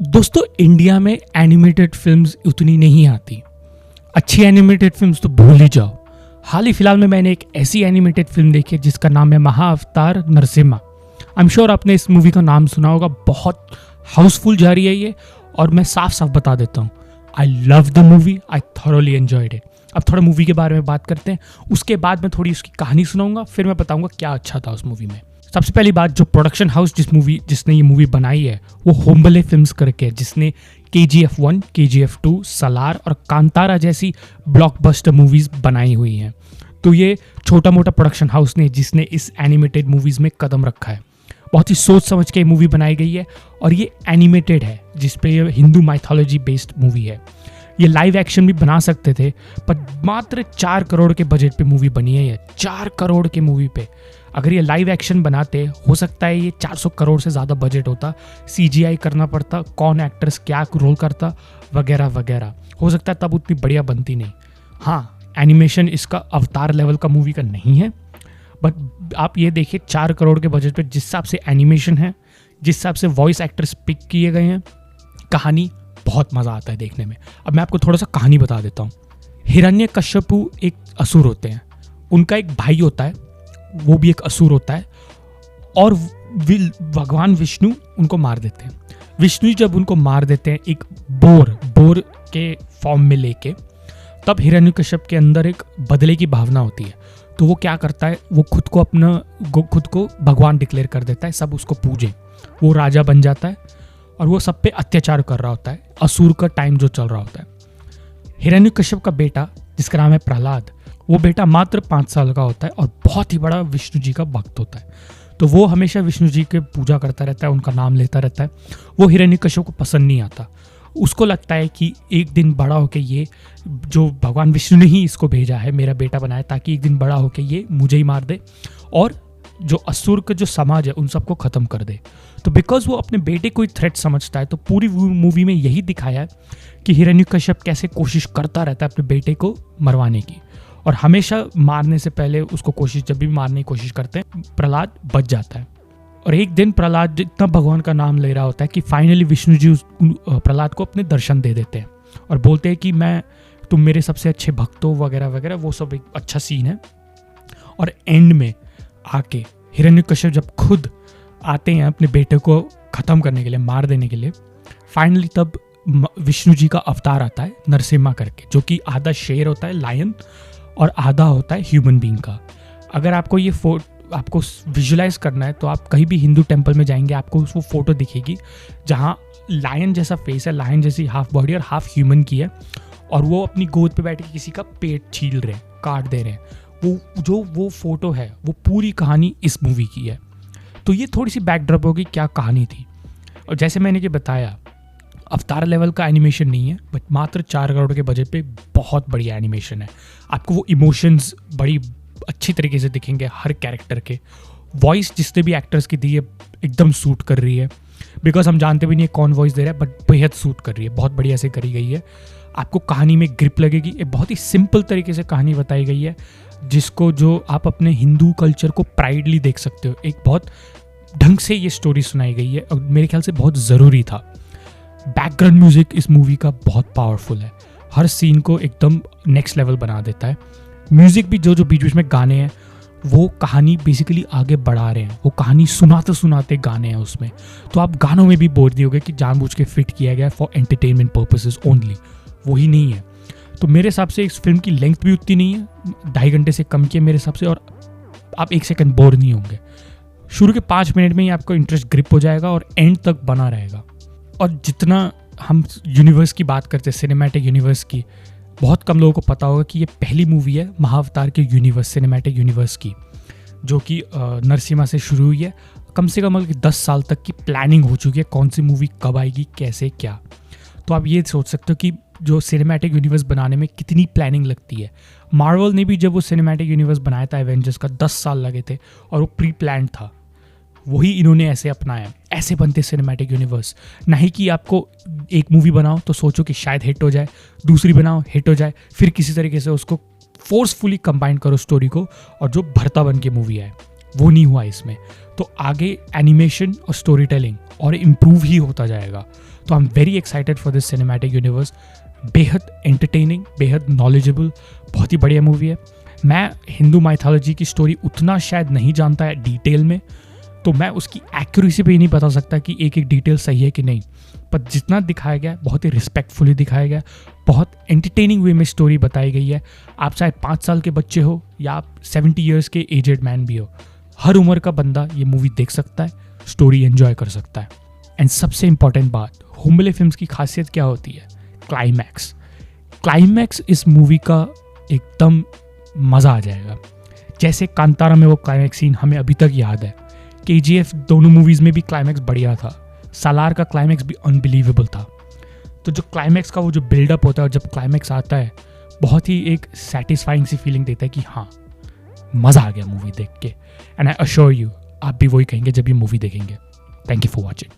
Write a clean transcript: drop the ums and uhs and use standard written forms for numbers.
दोस्तों इंडिया में animated films उतनी नहीं आती। अच्छी एनिमेटेड फिल्म्स तो भूल ही जाओ। हाल ही फिलहाल में मैंने एक ऐसी एनिमेटेड फिल्म देखी है जिसका नाम है महाअवतार नरसिम्हा। आई एम श्योर आपने इस मूवी का नाम सुना होगा। बहुत हाउसफुल जा रही है ये, और मैं साफ साफ बता देता हूँ, I love the movie, I thoroughly enjoyed it. अब थोड़ा मूवी के बारे में बात करते हैं, उसके बाद मैं थोड़ी उसकी कहानी सुनाऊंगा, फिर मैं बताऊंगा क्या अच्छा था उस मूवी में। सबसे पहली बात, जो प्रोडक्शन हाउस जिसने ये मूवी बनाई है वो होम्बले फिल्म्स करके है, जिसने KGF 1, KGF 2, सलार और कांतारा जैसी ब्लॉकबस्टर मूवीज बनाई हुई हैं। तो ये छोटा मोटा प्रोडक्शन हाउस ने जिसने इस एनिमेटेड मूवीज में कदम रखा है। बहुत ही सोच समझ के मूवी बनाई गई है, और ये एनिमेटेड है जिसपे ये हिंदू माइथोलॉजी बेस्ड मूवी है। ये लाइव एक्शन भी बना सकते थे, पर मात्र 4 करोड़ के बजट पे मूवी बनी है। ये 4 करोड़ के मूवी पे अगर ये लाइव एक्शन बनाते, हो सकता है ये 400 करोड़ से ज़्यादा बजट होता, CGI करना पड़ता, कौन एक्टर्स क्या रोल करता वगैरह वगैरह, हो सकता है तब उतनी बढ़िया बनती नहीं। हाँ, एनिमेशन इसका अवतार लेवल का मूवी का नहीं है, बट आप ये देखिए 4 करोड़ के बजट पे जिस हिसाब से एनिमेशन है, जिस हिसाब से वॉइस एक्टर्स पिक किए गए हैं, कहानी बहुत मज़ा आता है देखने में। अब मैं आपको थोड़ा सा कहानी बता देता हूँ। हिरण्यकश्यपु एक असुर होते हैं, उनका एक भाई होता है, वो भी एक असुर होता है, और भगवान विष्णु उनको मार देते हैं। विष्णु जब उनको मार देते हैं एक बोर के फॉर्म में लेके, तब हिरण्यकश्यप के अंदर एक बदले की भावना होती है। तो वो क्या करता है, वो खुद को भगवान डिक्लेयर कर देता है, सब उसको पूजे। वो राजा बन जाता है और वो सब पे अत्याचार कर रहा होता है। असुर का टाइम जो चल रहा होता है। हिरण्यकश्यप का बेटा जिसका नाम है प्रहलाद, वो बेटा मात्र 5 साल का होता है और बहुत ही बड़ा विष्णु जी का भक्त होता है। तो वो हमेशा विष्णु जी की पूजा करता रहता है, उनका नाम लेता रहता है। वो हिरण्यकश्यप को पसंद नहीं आता। उसको लगता है कि एक दिन बड़ा होके ये, जो भगवान विष्णु ने ही इसको भेजा है, मेरा बेटा बनाया, ताकि एक दिन बड़ा होके ये मुझे ही मार दे और जो असुर का जो समाज है उन सबको ख़त्म कर दे। तो बिकॉज वो अपने बेटे को ही थ्रेट समझता है, तो पूरी मूवी में यही दिखाया है कि हिरण्यकश्यप कैसे कोशिश करता रहता है अपने बेटे को मरवाने की, और हमेशा मारने से पहले उसको जब भी मारने की कोशिश करते हैं, प्रहलाद बच जाता है। और एक दिन प्रहलाद इतना भगवान का नाम ले रहा होता है कि फाइनली विष्णु जी प्रहलाद को अपने दर्शन दे देते हैं और बोलते हैं कि तुम मेरे सबसे अच्छे भक्त हो वगैरह वगैरह। वो सब एक अच्छा सीन है। और एंड में आके हिरण्यकश्यप जब खुद आते हैं अपने बेटे को ख़त्म करने के लिए, मार देने के लिए, फाइनली तब विष्णु जी का अवतार आता है नरसिम्हा करके, जो कि आधा शेर होता है, लायन, और आधा होता है ह्यूमन बीइंग का। अगर आपको ये आपको विजुलाइज करना है तो आप कहीं भी हिंदू टेम्पल में जाएंगे, आपको वो फोटो दिखेगी जहाँ लायन जैसा फेस है, लायन जैसी हाफ बॉडी और हाफ ह्यूमन की है, और वो अपनी गोद पे बैठ के किसी का पेट छील रहे हैं, काट दे रहे हैं। वो फोटो है, वो पूरी कहानी इस मूवी की है। तो ये थोड़ी सी बैकड्रॉप होगी क्या कहानी थी। और जैसे मैंने कि बताया, अवतार लेवल का एनिमेशन नहीं है, बट मात्र 4 करोड़ के बजट पे बहुत बढ़िया एनिमेशन है। आपको वो इमोशंस बड़ी अच्छी तरीके से दिखेंगे। हर कैरेक्टर के वॉइस जिसने भी एक्टर्स की दी है एकदम सूट कर रही है, बिकॉज हम जानते भी नहीं है कौन वॉइस दे रहा है, बट बेहद सूट कर रही है, बहुत बढ़िया से करी गई है। आपको कहानी में ग्रिप लगेगी। एक बहुत ही सिंपल तरीके से कहानी बताई गई है, जिसको जो आप अपने हिंदू कल्चर को प्राइडली देख सकते हो। एक बहुत ढंग से ये स्टोरी सुनाई गई है, और मेरे ख्याल से बहुत ज़रूरी था। बैकग्राउंड म्यूजिक इस मूवी का बहुत पावरफुल है, हर सीन को एकदम नेक्स्ट लेवल बना देता है। म्यूजिक भी जो बीच बीच में गाने हैं, वो कहानी बेसिकली आगे बढ़ा रहे हैं। वो कहानी सुनाते सुनाते गाने हैं उसमें, तो आप गानों में भी बोर नहीं होगे कि जानबूझ के फिट किया गया फॉर एंटरटेनमेंट पर्पसेस ओनली, वही नहीं है। तो मेरे हिसाब से इस फिल्म की लेंथ भी उतनी नहीं है, 2.5 घंटे से कम की है मेरे हिसाब से, और आप 1 सेकंड बोर नहीं होंगे। शुरू के 5 मिनट में ही आपको इंटरेस्ट ग्रिप हो जाएगा और एंड तक बना रहेगा। और जितना हम यूनिवर्स की बात करते हैं, सिनेमैटिक यूनिवर्स की, बहुत कम लोगों को पता होगा कि ये पहली मूवी है महाअवतार के यूनिवर्स, सिनेमैटिक यूनिवर्स की, जो कि नरसिम्हा से शुरू हुई है। कम से कम 10 साल तक की प्लानिंग हो चुकी है, कौन सी मूवी कब आएगी, कैसे क्या। तो आप ये सोच सकते हो कि जो सिनेमैटिक यूनिवर्स बनाने में कितनी प्लानिंग लगती है। मार्वल ने भी जब वो सिनेमैटिक यूनिवर्स बनाया था एवेंजर्स का, 10 साल लगे थे, और वो प्री प्लान था। वही इन्होंने ऐसे अपनाया। ऐसे बनते सिनेमैटिक यूनिवर्स, नहीं कि आपको एक मूवी बनाओ तो सोचो कि शायद हिट हो जाए, दूसरी बनाओ हिट हो जाए, फिर किसी तरीके से उसको फोर्सफुली कंबाइन करो स्टोरी को, और जो भरता बन के मूवी आए, वो नहीं हुआ इसमें। तो आगे एनिमेशन और स्टोरी टेलिंग और इम्प्रूव ही होता जाएगा। तो I am very excited for this cinematic universe. बेहद एंटरटेनिंग, बेहद नॉलेजेबल, बहुत ही बढ़िया मूवी है। मैं हिंदू माइथोलॉजी की स्टोरी उतना शायद नहीं जानता है डिटेल में, तो मैं उसकी एक्यूरेसी पे ही नहीं बता सकता कि एक एक डिटेल सही है कि नहीं, पर जितना दिखाया गया बहुत ही रिस्पेक्टफुली दिखाया गया, बहुत एंटरटेनिंग वे में स्टोरी बताई गई है। आप चाहे 5 साल के बच्चे हो या आप 70 ईयर्स के एजेड मैन भी हो, हर उम्र का बंदा ये मूवी देख सकता है, स्टोरी एंजॉय कर सकता है। एंड सबसे इंपॉर्टेंट बात, हुम्बले फिल्म्स की खासियत क्या होती है? क्लाइमैक्स। क्लाइमैक्स इस मूवी का एकदम मज़ा आ जाएगा। जैसे कांतारा में वो क्लाइमैक्स सीन हमें अभी तक याद है, KGF दोनों मूवीज़ में भी क्लाइमैक्स बढ़िया था, सालार का क्लाइमैक्स भी अनबिलीवेबल था। तो जो क्लाइमैक्स का वो जो बिल्डअप होता है और जब क्लाइमैक्स आता है, बहुत ही एक सेटिस्फाइंग सी फीलिंग देता है कि हाँ, मज़ा आ गया मूवी देख के। एंड आई अश्योर यू, आप भी वही कहेंगे जब ये मूवी देखेंगे। Thank you for watching.